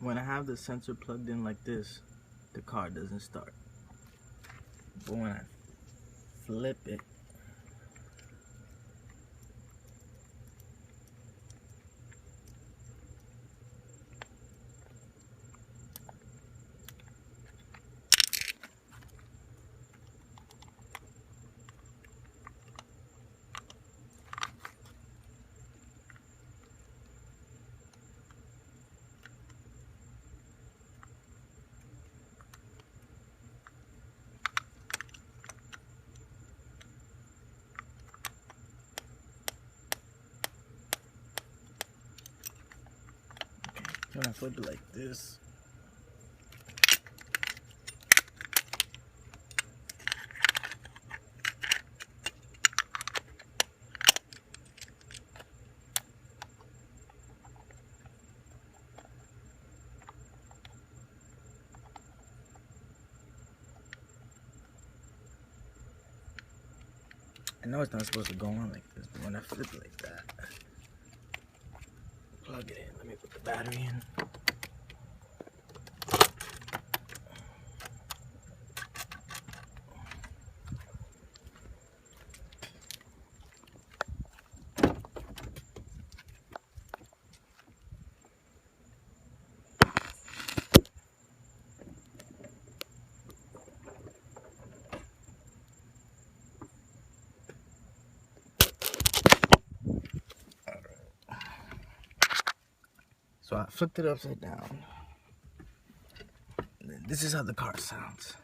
when I have the sensor plugged in like this, the car doesn't start. But when I flip it, when I flip it like this, I know it's not supposed to go on like this, but when I flip it like that, plug it in, let me put the battery in. So I flipped it upside down. This is how the car sounds.